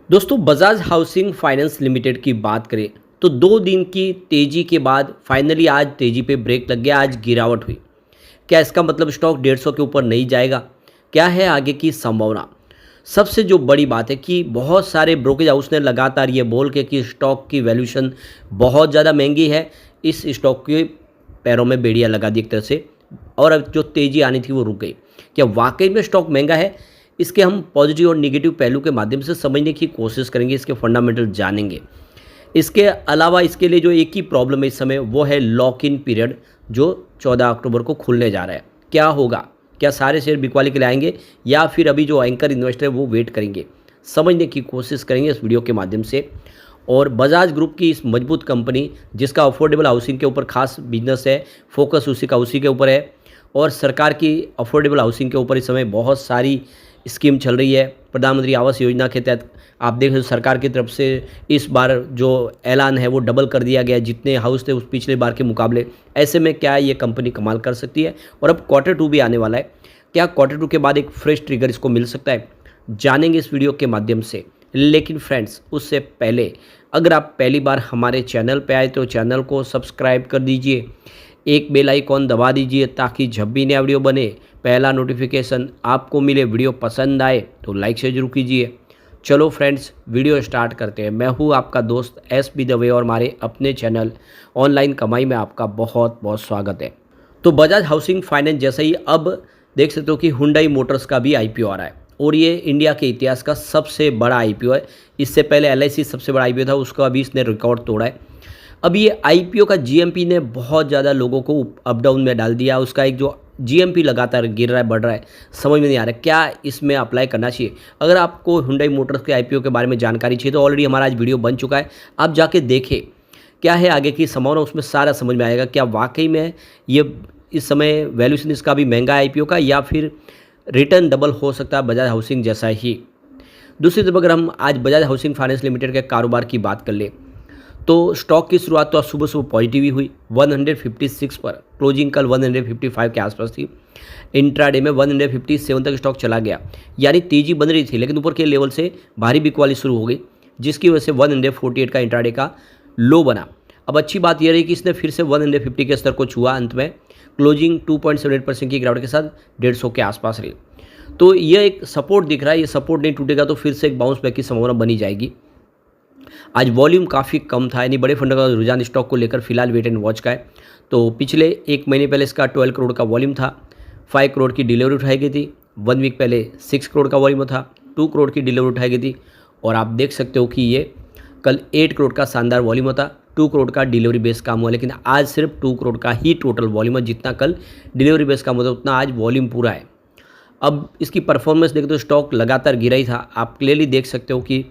दोस्तों Bajaj housing finance limited की बात करें तो 2 दिन की तेजी के बाद फाइनली आज तेजी पे ब्रेक लग गया। आज गिरावट हुई। क्या इसका मतलब स्टॉक 150 के ऊपर नहीं जाएगा? क्या है आगे की संभावना? सबसे जो बड़ी बात है कि बहुत सारे ब्रोकेज हाउस ने लगातार ये बोल के कि स्टॉक की वैल्यूएशन बहुत ज़्यादा महंगी है, इस स्टॉक के पैरों में बेड़ियाँ लगा दी एक तरह से, और अब जो तेज़ी आनी थी वो रुक गई। क्या वाकई में स्टॉक महंगा है? इसके हम पॉजिटिव और निगेटिव पहलू के माध्यम से समझने की कोशिश करेंगे, इसके फंडामेंटल जानेंगे। इसके अलावा इसके लिए जो एक ही प्रॉब्लम है इस समय, वो है लॉक इन पीरियड जो 14 अक्टूबर को खुलने जा रहा है। क्या होगा? क्या सारे शेयर बिकवाली के लिए आएंगे या फिर अभी जो एंकर इन्वेस्टर है वो वेट करेंगे? समझने की कोशिश करेंगे इस वीडियो के माध्यम से। और बजाज ग्रुप की इस मजबूत कंपनी जिसका अफोर्डेबल हाउसिंग के ऊपर खास बिजनेस है, फोकस उसी के ऊपर है, और सरकार की अफोर्डेबल हाउसिंग के ऊपर इस समय बहुत सारी स्कीम चल रही है। प्रधानमंत्री आवास योजना के तहत आप देख रहे हो सरकार की तरफ से इस बार जो ऐलान है वो डबल कर दिया गया है, जितने हाउस थे उस पिछले बार के मुकाबले। ऐसे में क्या ये कंपनी कमाल कर सकती है? और अब क्वार्टर 2 भी आने वाला है। क्या क्वार्टर 2 के बाद एक फ्रेश ट्रिगर इसको मिल सकता है? जानेंगे इस वीडियो के माध्यम से। लेकिन फ्रेंड्स, उससे पहले अगर आप पहली बार हमारे चैनल पे आए तो चैनल को सब्सक्राइब कर दीजिए, एक बेल आइकॉन दबा दीजिए ताकि जब भी नया वीडियो बने पहला नोटिफिकेशन आपको मिले। वीडियो पसंद आए तो लाइक शेयर जरूर कीजिए। चलो फ्रेंड्स, वीडियो स्टार्ट करते हैं। मैं हूँ आपका दोस्त एस बी दवे और हमारे अपने चैनल ऑनलाइन कमाई में आपका बहुत बहुत स्वागत है। तो बजाज हाउसिंग फाइनेंस जैसे ही अब देख सकते हो कि हुंडई मोटर्स का भी आईपीओ आ रहा है, और ये इंडिया के इतिहास का सबसे बड़ा आईपीओ है। इससे पहले एलआईसी सबसे बड़ा आईपीओ था, उसका अभी इसने रिकॉर्ड तोड़ा है। अब ये आईपीओ का जीएमपी ने बहुत ज़्यादा लोगों को अप डाउन में डाल दिया। उसका एक जो जीएमपी लगातार गिर रहा है, बढ़ रहा है, समझ में नहीं आ रहा है क्या इसमें अप्लाई करना चाहिए। अगर आपको हुंडई मोटर्स के आईपीओ के बारे में जानकारी चाहिए तो ऑलरेडी हमारा आज वीडियो बन चुका है, आप जाके देखें क्या है आगे की संभावना, उसमें सारा समझ में आएगा। क्या वाकई में ये इस समय वैल्यूएशन इसका भी महंगा है आईपीओ का, या फिर रिटर्न डबल हो सकता है बजाज हाउसिंग जैसा ही। दूसरी तरफ अगर हम आज बजाज हाउसिंग फाइनेंस लिमिटेड के कारोबार की बात कर ले तो स्टॉक की शुरुआत तो आज सुबह सुबह पॉजिटिव ही हुई 156 पर। क्लोजिंग कल 155 के आसपास थी। इंट्राडे में 157 तक स्टॉक चला गया, यानी तेजी बन रही थी, लेकिन ऊपर के लेवल से भारी बिकवाली शुरू हो गई, जिसकी वजह से 148 का इंट्राडे का लो बना। अब अच्छी बात यह रही कि इसने फिर से 150 के स्तर को छुआ। अंत में क्लोजिंग 2.78% की गिरावट के साथ 150 के आसपास रही। तो यह एक सपोर्ट दिख रहा है, ये सपोर्ट नहीं टूटेगा तो फिर से एक बाउंस बैक की संभावना बनी जाएगी। आज वॉल्यूम काफ़ी कम था, यानी बड़े फंड का रुझान स्टॉक को लेकर फिलहाल वेट एंड वॉच का है। तो पिछले एक महीने पहले इसका 12 करोड़ का वॉल्यूम था, 5 करोड़ की डिलीवरी उठाई गई थी। 1 वीक पहले 6 करोड़ का वॉल्यूम था, 2 करोड़ की डिलीवरी उठाई गई थी। और आप देख सकते हो कि ये कल 8 करोड़ का शानदार वॉल्यूम होता, 2 करोड़ का डिलीवरी बेस काम हुआ, लेकिन आज सिर्फ 2 करोड़ का ही टोटल वॉल्यूम है। जितना कल डिलीवरी बेस काम होता उतना आज वॉल्यूम पूरा है। अब इसकी परफॉर्मेंस देखें तो स्टॉक लगातार गिरा ही था। आप क्लियरली देख सकते हो कि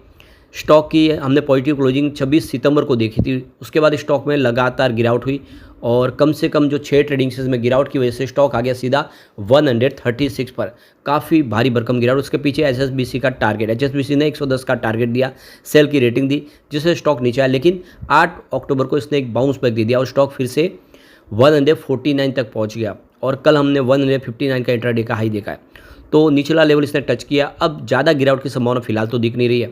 स्टॉक की हमने पॉजिटिव क्लोजिंग 26 सितंबर को देखी थी, उसके बाद स्टॉक में लगातार गिरावट हुई, और कम से कम जो 6 ट्रेडिंग सेशन में गिरावट की वजह से स्टॉक आ गया सीधा 136 पर। काफ़ी भारी भरकम गिरावट। उसके पीछे एचएसबीसी का टारगेट, एचएसबीसी ने 110 का टारगेट दिया, सेल की रेटिंग दी, जिससे स्टॉक नीचे आया। लेकिन 8 अक्टूबर को इसने एक बाउंस बैक दे दिया और स्टॉक फिर से 149 तक पहुँच गया, और कल हमने 159 का इंट्राडे का हाई देखा है। तो निचला लेवल इसने टच किया। अब ज़्यादा गिरावट की संभावना फिलहाल तो दिख नहीं रही है।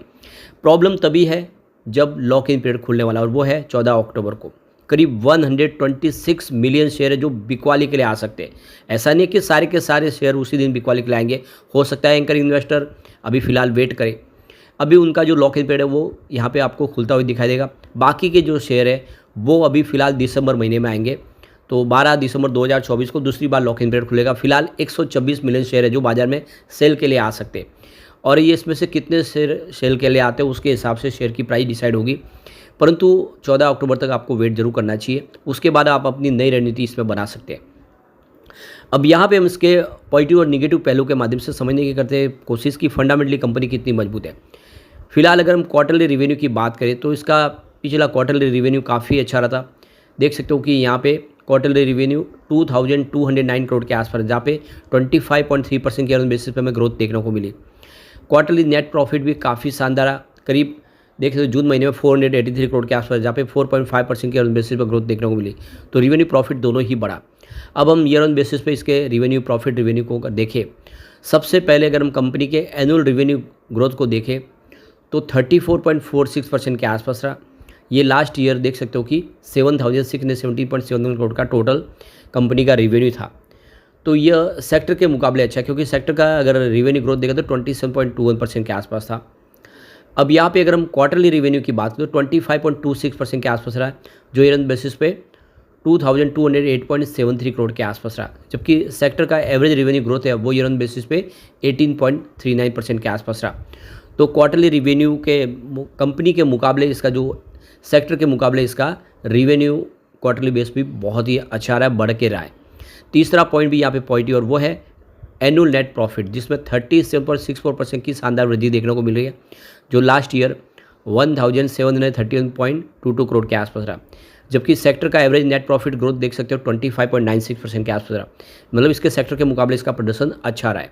प्रॉब्लम तभी है जब लॉक इन पीरियड खुलने वाला, और वो है 14 अक्टूबर को। करीब 126 मिलियन शेयर है जो बिकवाली के लिए आ सकते हैं। ऐसा नहीं है कि सारे के सारे शेयर उसी दिन बिकवाली के लिए आएंगे, हो सकता है एंकर इन्वेस्टर अभी फ़िलहाल वेट करे। अभी उनका जो लॉक इन पीरियड है वो यहाँ पे आपको खुलता हुआ दिखाई देगा। बाकी के जो शेयर है वो अभी फ़िलहाल दिसंबर महीने में आएंगे। तो 12 दिसंबर 2024 को दूसरी बार लॉक इन पीरियड खुलेगा। फिलहाल 126 मिलियन शेयर है जो बाजार में सेल के लिए आ सकते हैं, और ये इसमें से कितने शेयर सेल के लिए आते हैं उसके हिसाब से शेयर की प्राइस डिसाइड होगी। परंतु 14 अक्टूबर तक आपको वेट जरूर करना चाहिए, उसके बाद आप अपनी नई रणनीति इसमें बना सकते हैं। अब यहाँ पे हम इसके पॉजिटिव और निगेटिव पहलू के माध्यम से समझने की करते हैं कोशिश की फंडामेंटली कंपनी कितनी मजबूत है। फिलहाल अगर हम क्वार्टरली रिवेन्यू की बात करें तो इसका पिछला क्वार्टरली रिवेन्यू काफ़ी अच्छा रहा था। देख सकते हो कि यहाँ पे क्वार्टरली रिवेन्यू 2209 करोड़ के आसपास, जहाँ पे 25.3% के अर्निंग बेसिस पे हमें ग्रोथ देखने को मिली। क्वार्टरली नेट प्रॉफिट भी काफ़ी शानदार है, करीब देख सकते हो जून महीने में 483 करोड़ के आसपास, जहाँ पे 4.5% के अर्निंग बेसिस पर ग्रोथ देखने को मिली। तो रिवेन्यू प्रॉफिट दोनों ही बढ़ा। अब हम ईयर ऑन बेसिस पे इसके रिवेन्यू प्रॉफिट रिवेन्यू को देखें। सबसे पहले अगर हम कंपनी के एनुअल रिवेन्यू ग्रोथ को देखें तो 34.46% के आसपास रहा। ये लास्ट ईयर देख सकते हो कि 7,670.71 करोड़ का टोटल कंपनी का रेवेन्यू था। तो यह सेक्टर के मुकाबले अच्छा है, क्योंकि सेक्टर का अगर रेवेन्यू ग्रोथ देखा तो 27.21% के आसपास था। अब यहाँ पे अगर हम क्वार्टरली रेवेन्यू की बात करें तो 25.26% के आसपास रहा है, जो ईयर एंड बेसिस पे 2,208.73 करोड़ के आसपास रहा। जबकि सेक्टर का एवरेज रेवेन्यू ग्रोथ है वो ईयर एंड बेसिस पे 18.39% के आसपास रहा। तो क्वार्टरली रेवेन्यू के कंपनी के मुकाबले इसका जो सेक्टर के मुकाबले इसका रेवेन्यू क्वार्टरली बेस भी बहुत ही अच्छा रहा है, बढ़ के रहा है। तीसरा पॉइंट भी यहाँ पे पॉजिटिव और वो है एनुअल नेट प्रॉफिट, जिसमें 37.64% की शानदार वृद्धि देखने को मिल रही है, जो लास्ट ईयर 1,731.22 करोड़ के आसपास रहा। जबकि सेक्टर का एवरेज नेट प्रॉफिट ग्रोथ देख सकते हो 25.96% के आसपास रहा। मतलब इसके सेक्टर के मुकाबले इसका प्रदर्शन अच्छा रहा है।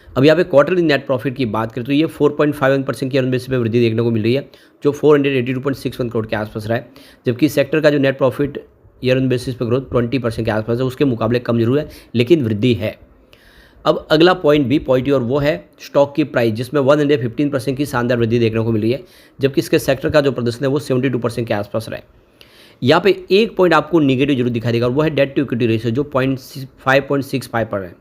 अब यहाँ पे क्वार्टरली नेट प्रॉफिट की बात करें तो ये 4.51% की बेसिस पे वृद्धि देखने को मिल रही है, जो 482.61 करोड़ के आसपास रहा है। जबकि सेक्टर का जो net profit year on basis पे ग्रोथ 20% के आसपास है, उसके मुकाबले कम जरूर है लेकिन वृद्धि है। अब अगला पॉइंट भी पॉजिटिव और वो है स्टॉक की प्राइस, जिसमें 115% की शानदार वृद्धि देखने को मिल रही है। जबकि इसके सेक्टर का जो प्रदर्शन है वो 72% के आसपास रहा है। यहाँ पे एक पॉइंट आपको निगेटिव जरूर दिखाई देगा और वो है डेट टू इक्विटी रेशियो, जो 5.65 पर है।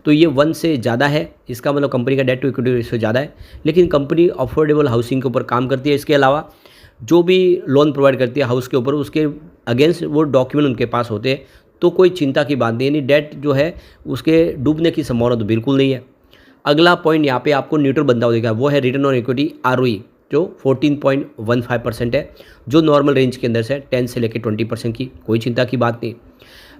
तो ये 1 से ज़्यादा है, इसका मतलब कंपनी का डेट टू इक्विटी रेशियो ज़्यादा है। लेकिन कंपनी अफोर्डेबल हाउसिंग के ऊपर काम करती है। इसके अलावा जो भी लोन प्रोवाइड करती है हाउस के ऊपर, उसके अगेंस्ट वो डॉक्यूमेंट उनके पास होते हैं, तो कोई चिंता की बात नहीं, यानी डेट जो है उसके डूबने की संभावना तो बिल्कुल नहीं है। अगला पॉइंट यहाँ पे आपको न्यूट्रल बनता हुआ दिखा, वो है रिटर्न ऑन इक्विटी ROE, जो 14.15% है, जो नॉर्मल रेंज के अंदर से 10 से लेकर 20% की, कोई चिंता की बात नहीं।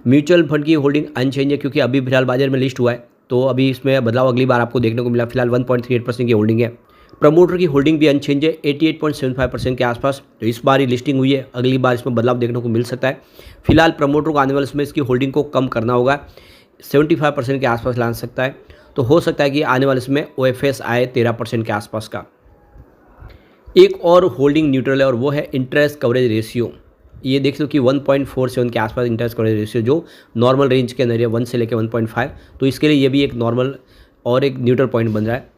म्यूचुअल फंड की होल्डिंग अनचेंज है, क्योंकि अभी फिलहाल बाजार में लिस्ट हुआ है, तो अभी इसमें बदलाव अगली बार आपको देखने को मिला। फिलहाल 1.38% की होल्डिंग है। प्रमोटर की होल्डिंग भी अनचेंज है 88.75% के आसपास, तो इस बार ही लिस्टिंग हुई है, अगली बार इसमें बदलाव देखने को मिल सकता है। फिलहाल प्रमोटर को आने वाले समय इसकी होल्डिंग को कम करना होगा, 75% के आसपास ला सकता है। तो हो सकता है कि आने वाले समय OFS आए 13% के आसपास का। एक और होल्डिंग न्यूट्रल है और वो है इंटरेस्ट कवरेज रेशियो। ये देख लो कि 1.47 के आसपास इंटरेस्ट कवरेज रेशियो, जो नॉर्मल रेंज के अंदर है 1 से लेकर 1.5, तो इसके लिए ये भी एक नॉर्मल और एक न्यूट्रल पॉइंट बन रहा है।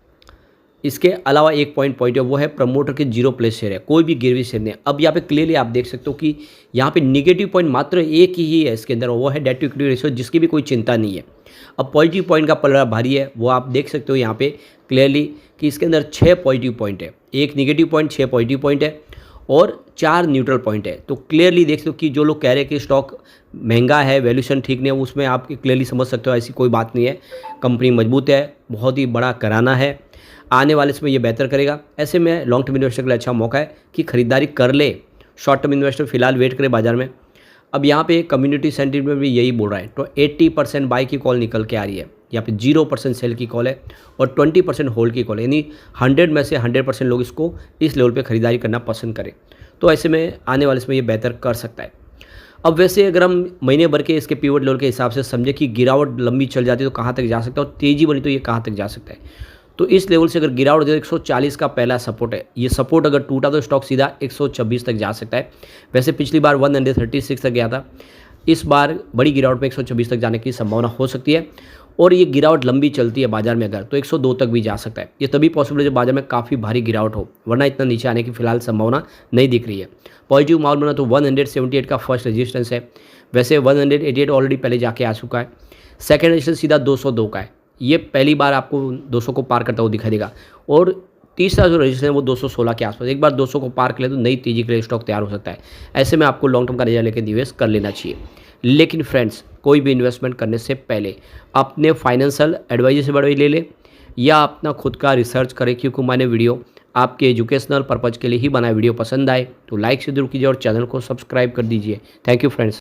इसके अलावा एक पॉइंट है वो है प्रमोटर के 0 प्लेस शेयर है, कोई भी गिरवी शेयर नहीं। अब यहाँ पे क्लियरली आप देख सकते हो कि यहाँ पे निगेटिव पॉइंट मात्र एक ही है इसके अंदर, वो है डेट टू इक्विटी रेशियो, जिसकी भी कोई चिंता नहीं है। अब पॉजिटिव पॉइंट का पलड़ा भारी है, वो आप देख सकते हो यहाँ पे क्लियरली कि इसके अंदर 6 पॉजिटिव पॉइंट है, 1 निगेटिव पॉइंट, 6 पॉजिटिव पॉइंट है और 4 न्यूट्रल पॉइंट है। तो क्लियरली देख सकते हो कि जो लोग कह रहे हैं कि स्टॉक महंगा है, वैल्यूएशन ठीक नहीं है, उसमें आप क्लियरली समझ सकते हो ऐसी कोई बात नहीं है। कंपनी मजबूत है, बहुत ही बड़ा कराना है, आने वाले समय ये बेहतर करेगा। ऐसे में लॉन्ग टर्म इन्वेस्टर के लिए अच्छा मौका है कि खरीदारी कर ले। शॉर्ट टर्म इन्वेस्टर फिलहाल वेट करे बाजार में। अब यहाँ पे कम्युनिटी सेंटिमेंट भी यही बोल रहा है, तो 80% बाई की कॉल निकल के आ रही है, यहाँ पे 0% सेल की कॉल है और 20% होल्ड की कॉल है, यानी 100 में से 100% लोग इसको इस लेवल पे खरीदारी करना पसंद करें। तो ऐसे में आने वाले समय ये बेहतर कर सकता है। अब वैसे अगर हम महीने भर के इसके पिवट लेवल के हिसाब से समझे कि गिरावट लंबी चल जाती है तो कहाँ तक जा सकता है और तेज़ी बनी तो ये कहाँ तक जा सकता है, तो इस लेवल से अगर गिरावट दे 140 का पहला सपोर्ट है, ये सपोर्ट अगर टूटा तो स्टॉक सीधा 126 तक जा सकता है। वैसे पिछली बार 136 तक गया था, इस बार बड़ी गिरावट पे 126 तक जाने की संभावना हो सकती है और ये गिरावट लंबी चलती है बाजार में अगर, तो 102 तक भी जा सकता है। ये तभी पॉसिबल है जब बाजार में काफ़ी भारी गिरावट हो, वरना इतना नीचे आने की फिलहाल संभावना नहीं दिख रही है। पॉजिटिव माहौल बना तो 178 का फर्स्ट रेजिस्टेंस है, वैसे 188 ऑलरेडी पहले जाके आ चुका है। सेकेंड रेजिस्टेंस सीधा 202 का है, ये पहली बार आपको 200 को पार करता हुआ दिखाई देगा और तीसरा जो रजिस्ट्रेशन है वो 216 के आसपास। एक बार 200 को पार कर ले तो नई तेजी के लिए स्टॉक तैयार हो सकता है। ऐसे में आपको लॉन्ग टर्म का नजरिया लेकर निवेश कर लेना चाहिए। लेकिन फ्रेंड्स, कोई भी इन्वेस्टमेंट करने से पहले अपने फाइनेंशियल एडवाइजर से एडवाइस ले ले या अपना खुद का रिसर्च करें, क्योंकि मैंने वीडियो आपके एजुकेशनल पर्पज़ के लिए ही बनाया। वीडियो पसंद आए तो लाइक से जरूर कीजिए और चैनल को सब्सक्राइब कर दीजिए। Thank you friends.